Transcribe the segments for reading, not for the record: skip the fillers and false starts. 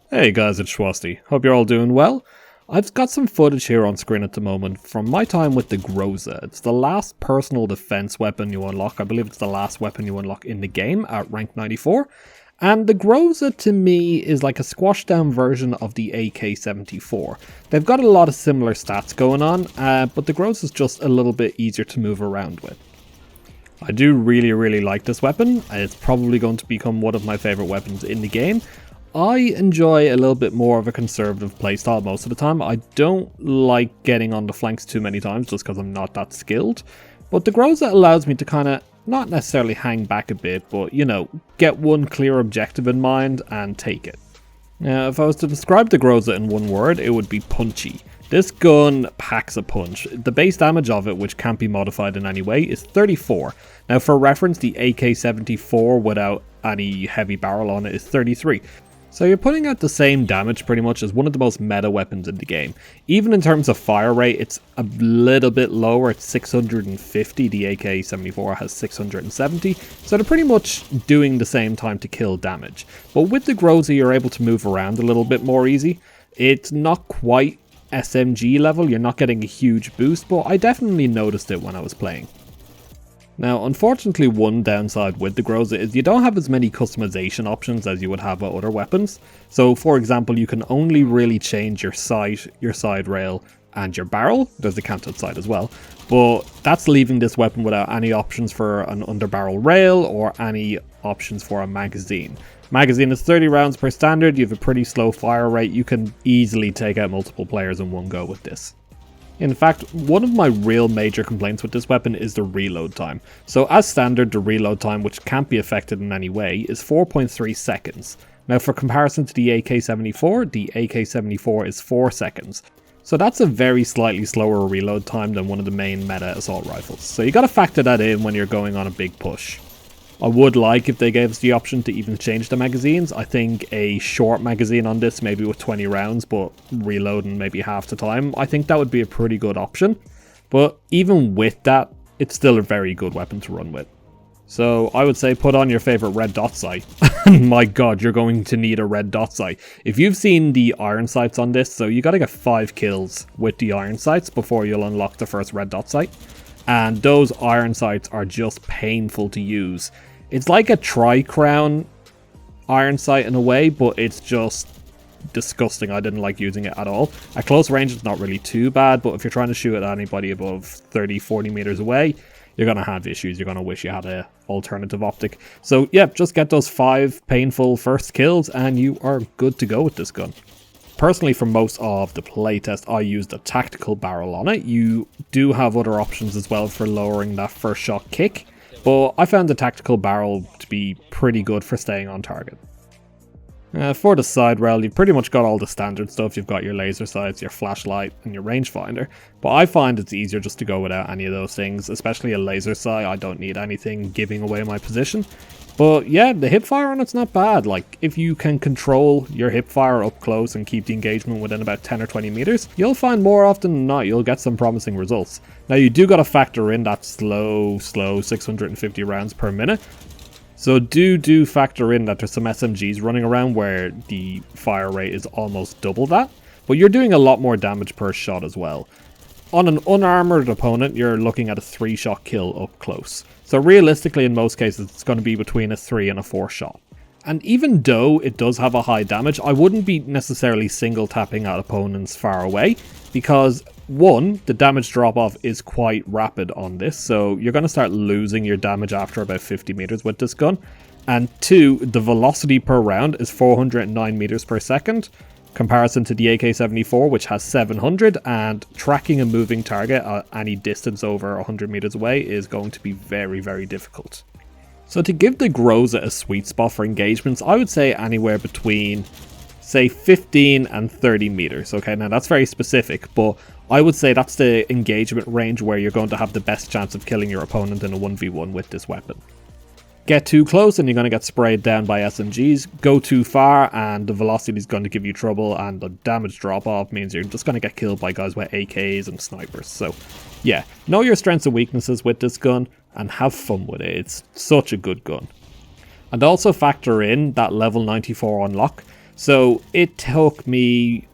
Hey guys, it's Schwasty. Hope you're all doing well. I've got some footage here on screen at the moment from my time with the Groza. It's the last personal defense weapon you unlock. I believe it's the last weapon you unlock in the game at rank 94. And the Groza to me is like a squashed down version of the AK-74. They've got a lot of similar stats going on, but the Groza is just a little bit easier to move around with. I do really like this weapon. It's probably going to become one of my favourite weapons in the game. I enjoy a little bit more of a conservative playstyle most of the time. I don't like getting on the flanks too many times just because I'm not that skilled. But the Groza allows me to kind of not necessarily hang back a bit, but you know, get one clear objective in mind and take it. Now, if I was to describe the Groza in one word, it would be punchy. This gun packs a punch. The base damage of it, which can't be modified in any way, is 34. Now for reference, the AK-74 without any heavy barrel on it is 33. So you're putting out the same damage pretty much as one of the most meta weapons in the game. Even in terms of fire rate, it's a little bit lower. It's 650, the AK-74 has 670, so they're pretty much doing the same time to kill damage. But with the Groza, you're able to move around a little bit more easy. It's not quite SMG level, you're not getting a huge boost, but I definitely noticed it when I was playing. Now, unfortunately, one downside with the Groza is you don't have as many customization options as you would have with other weapons. So, for example, you can only really change your sight, your side rail, and your barrel. There's the canted sight as well. But that's leaving this weapon without any options for an underbarrel rail or any options for a magazine. Magazine is 30 rounds per standard, you have a pretty slow fire rate, you can easily take out multiple players in one go with this. In fact, one of my real major complaints with this weapon is the reload time. So as standard, the reload time, which can't be affected in any way, is 4.3 seconds. Now for comparison to the AK-74, the AK-74 is 4 seconds. So that's a very slightly slower reload time than one of the main meta assault rifles. So you gotta factor that in when you're going on a big push. I would like if they gave us the option to even change the magazines. I think a short magazine on this, maybe with 20 rounds, but reloading maybe half the time, I think that would be a pretty good option. But even with that, it's still a very good weapon to run with. So I would say put on your favorite red dot sight. My god, you're going to need a red dot sight. If you've seen the iron sights on this, so you gotta get 5 kills with the iron sights before you'll unlock the first red dot sight. And those iron sights are just painful to use. It's like a tri-crown iron sight in a way, but it's just disgusting. I didn't like using it at all. At close range, it's not really too bad, but if you're trying to shoot at anybody above 30-40 meters away, you're going to have issues. You're going to wish you had an alternative optic. So yeah, just get those 5 painful first kills and you are good to go with this gun. Personally, for most of the playtest, I used a tactical barrel on it. You do have other options as well for lowering that first shot kick, but I found the tactical barrel to be pretty good for staying on target. For the side rail, you've pretty much got all the standard stuff. You've got your laser sights, your flashlight, and your rangefinder. But I find it's easier just to go without any of those things, especially a laser sight. I don't need anything giving away my position. But yeah, the hipfire on it's not bad. Like, if you can control your hipfire up close and keep the engagement within about 10 or 20 meters, you'll find more often than not you'll get some promising results. Now, you do got to factor in that slow 650 rounds per minute. So do factor in that there's some SMGs running around where the fire rate is almost double that. But you're doing a lot more damage per shot as well. On an unarmored opponent, you're looking at a 3-shot kill up close. So realistically, in most cases, it's going to be between a 3 and a 4 shot. And even though it does have a high damage, I wouldn't be necessarily single tapping at opponents far away, because 1, the damage drop off is quite rapid on this, so you're going to start losing your damage after about 50 meters with this gun. And 2, the velocity per round is 409 meters per second, comparison to the AK-74, which has 700, and tracking a moving target at any distance over 100 meters away is going to be very difficult. So to give the Groza a sweet spot for engagements, I would say anywhere between, say, 15 and 30 meters. Okay, now that's very specific, but I would say that's the engagement range where you're going to have the best chance of killing your opponent in a 1v1 with this weapon. Get too close and you're going to get sprayed down by SMGs. Go too far and the velocity is going to give you trouble, and the damage drop off means you're just going to get killed by guys with AKs and snipers. So yeah, know your strengths and weaknesses with this gun and have fun with it. It's such a good gun. And also factor in that level 94 unlock. So it took me,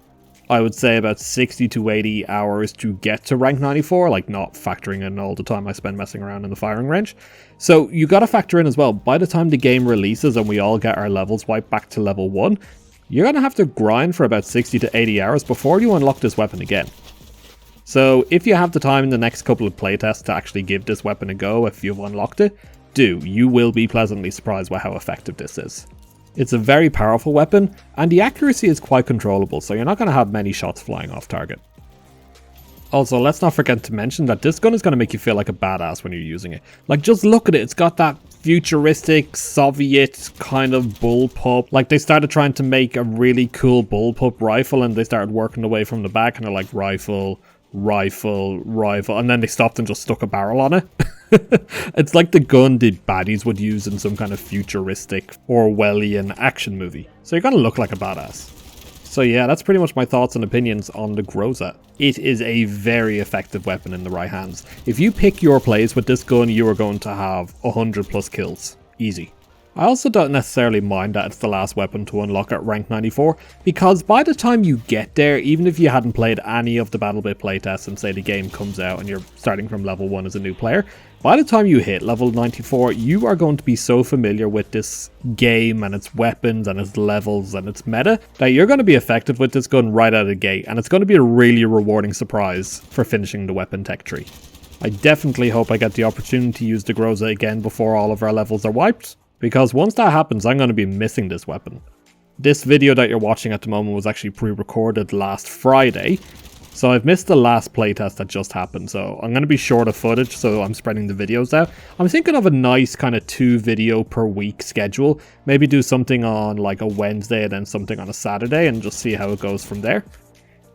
I would say, about 60 to 80 hours to get to rank 94, like not factoring in all the time I spend messing around in the firing range. So you gotta factor in as well, by the time the game releases and we all get our levels wiped back to level 1, you're gonna have to grind for about 60 to 80 hours before you unlock this weapon again. So if you have the time in the next couple of playtests to actually give this weapon a go if you've unlocked it, do. You will be pleasantly surprised by how effective this is. It's a very powerful weapon, and the accuracy is quite controllable, so you're not going to have many shots flying off target. Also, let's not forget to mention that this gun is going to make you feel like a badass when you're using it. Like, just look at it, it's got that futuristic Soviet kind of bullpup. Like, they started trying to make a really cool bullpup rifle, and they started working away from the back, and they're like, rifle, rifle, rifle, and then they stopped and just stuck a barrel on it. It's like the gun the baddies would use in some kind of futuristic Orwellian action movie. So you're gonna look like a badass. So yeah, that's pretty much my thoughts and opinions on the Groza. It is a very effective weapon in the right hands. If you pick your plays with this gun, you are going to have 100 plus kills. Easy. I also don't necessarily mind that it's the last weapon to unlock at rank 94, because by the time you get there, even if you hadn't played any of the BattleBit playtests and say the game comes out and you're starting from level 1 as a new player, by the time you hit level 94, you are going to be so familiar with this game and its weapons and its levels and its meta that you're going to be effective with this gun right out of the gate, and it's going to be a really rewarding surprise for finishing the weapon tech tree. I definitely hope I get the opportunity to use the Groza again before all of our levels are wiped, because once that happens, I'm going to be missing this weapon. This video that you're watching at the moment was actually pre-recorded last Friday, so I've missed the last playtest that just happened, so I'm going to be short of footage, so I'm spreading the videos out. I'm thinking of a nice kind of 2 video per week schedule, maybe do something on like a Wednesday and then something on a Saturday and just see how it goes from there.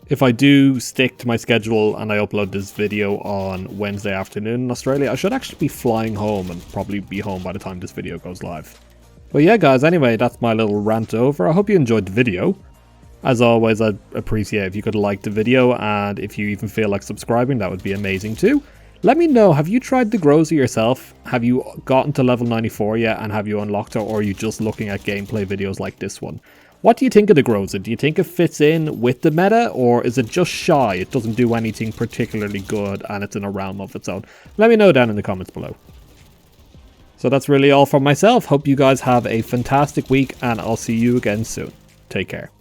If I do stick to my schedule and I upload this video on Wednesday afternoon in Australia, I should actually be flying home and probably be home by the time this video goes live. But yeah guys, anyway, that's my little rant over. I hope you enjoyed the video. As always, I'd appreciate if you could like the video, and if you even feel like subscribing, that would be amazing too. Let me know, have you tried the Groza yourself? Have you gotten to level 94 yet, and have you unlocked it, or are you just looking at gameplay videos like this one? What do you think of the Groza? Do you think it fits in with the meta, or is it just shy? It doesn't do anything particularly good and it's in a realm of its own? Let me know down in the comments below. So that's really all from myself. Hope you guys have a fantastic week, and I'll see you again soon. Take care.